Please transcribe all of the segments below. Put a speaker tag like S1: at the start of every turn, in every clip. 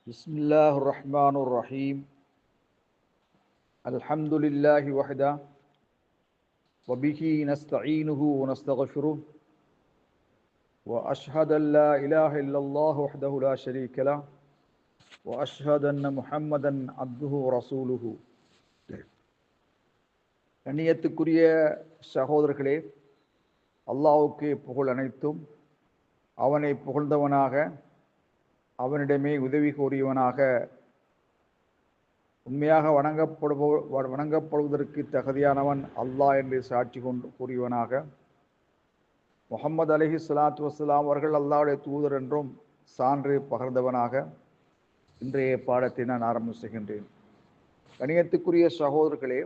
S1: بسم الله الرحمن الرحيم الحمد لله وحده وبه نستعينه ونستغفره وأشهد أن لا إله إلا الله وحده لا شريك له وأشهد أن محمدا عبده ورسوله. கண்ணியத்துக்குரிய சகோதரர்களே, அல்லாஹ்வுக்கு புகழ் அனைத்தும் அவனை புகழ்ந்தவனாக, அவனிடமே உதவி கோரியவனாக, உண்மையாக வணங்கப்படுவதற்கு தகுதியானவன் அல்லாஹ் என்று சாட்சி கூறியவனாக, முஹம்மது அலைஹி ஸலாத்து வஸ்ஸலாம் அவர்கள் அல்லாஹ்வுடைய தூதர் என்றும் சான்று பகர்ந்தவனாக இன்றைய பாடத்தை நான் ஆரம்பம் செய்கின்றேன். கண்ணியத்துக்குரிய சகோதரர்களே,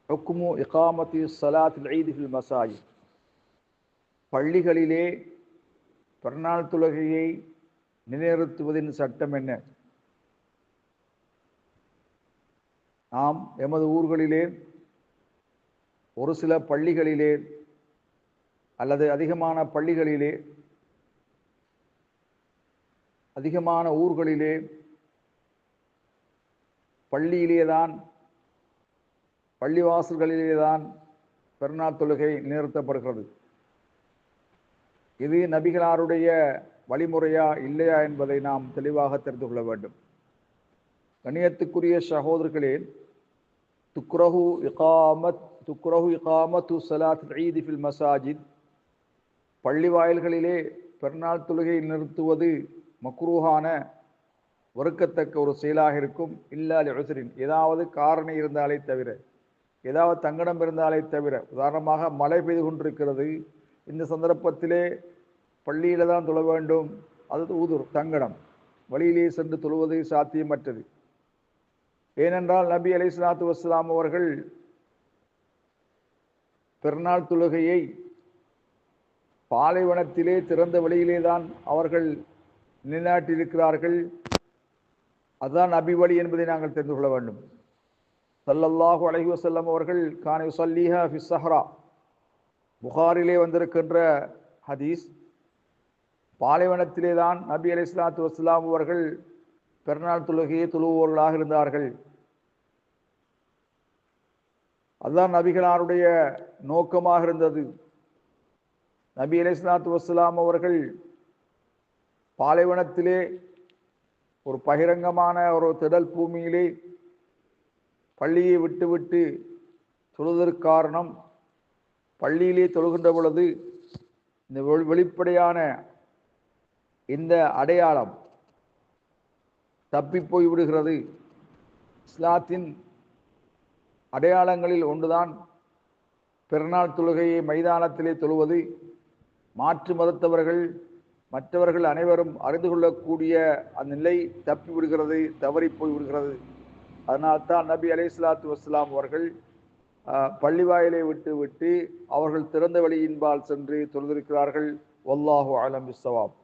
S1: ஹுக்மு இகாமத்தி ஸலாத்தில் ஈத் ஃபில் மசாஜித், பள்ளிகளிலே பெருநாள் தொழுகையை நிலைநிறுத்துவதின் சட்டம் என்ன? நாம் எமது ஊர்களிலே ஒரு சில பள்ளிகளிலே அல்லது அதிகமான ஊர்களிலே பள்ளிவாசல்களிலேதான் பெருநாள் தொழுகை நிறுத்தப்படுகிறது. இது நபிகளாருடைய வழிமுறையா இல்லையா என்பதை நாம் தெளிவாக தெரிந்து கொள்ள வேண்டும். கண்ணியத்துக்குரிய சகோதரர்களே, துக்ரஹு இகாமத்து ஸலாத்தில் ஈத் ஃபில் மசாஜித், பள்ளி வாயில்களிலே பெருநாள் தொழுகை நிறுத்துவது மக்ரூஹான வெறுக்கத்தக்க ஒரு செயலாக இருக்கும். இல்லா லிஉஸ்ரின், ஏதாவது காரணம் இருந்தாலே தவிர, ஏதாவது தங்கடம் இருந்தாலே தவிர. உதாரணமாக மழை பெய்து கொண்டிருக்கிறது, இந்த சந்தர்ப்பத்திலே பள்ளியில தான் தொழ வேண்டும், அது ஊதுர் தங்கடம், வழியிலே சென்று தொழுவது சாத்தியமற்றது. ஏனென்றால் நபி அலைஹிஸ்ஸலாத்து வஸ்ஸலாம் அவர்கள் பெருநாள் தொழுகையை பாலைவனத்திலே திறந்த வெளியிலே தான் அவர்கள் நிலைநாட்டியிருக்கிறார்கள். அதுதான் நபி வழி என்பதை நாங்கள் தெரிந்து கொள்ள வேண்டும். ஸல்லல்லாஹு அலைஹி வஸல்லம் அவர்கள் கான யுஸல்லிஹா ஃபிஸ் ஸஹ்ரா, புகாரிலே வந்திருக்கின்ற ஹதீஸ், பாலைவனத்திலே தான் நபி அலைஹிஸ்ஸலாத்து வஸ்ஸலாம் அவர்கள் பெருநாள் தொழுகையை தொழுபவர்களாக இருந்தார்கள். அதுதான் நபிகளாருடைய நோக்கமாக இருந்தது. நபி அலைஹிஸ்ஸலாத்து வஸ்ஸலாம் அவர்கள் பாலைவனத்திலே ஒரு பகிரங்கமான ஒரு திடல் பூமியிலே பள்ளியை விட்டுவிட்டு தொழுவதற்கு காரணம், பள்ளியிலே தொழுகின்ற பொழுது இந்த வெளிப்படையான இந்த அடையாளம் தப்பி போய் விடுகிறது. இஸ்லாத்தின் அடையாளங்களில் ஒன்றுதான் பெருநாள் தொழுகையை மைதானத்திலே தொழுவது. மாற்று மதத்தவர்கள், மற்றவர்கள் அனைவரும் அறிந்து கொள்ளக்கூடிய அந்த நிலை தப்பி விடுகிறது, தவறி போய் விடுகிறது. அதனால்தான் நபி அலைஹிஸ்ஸலாத்து வஸ்ஸலாம் அவர்கள் பள்ளி வாயிலை விட்டு அவர்கள் திறந்த வெளியின்பால் சென்று தொழுதிருக்கிறார்கள். வல்லாஹு அலம் பிஸ்ஸவாப்.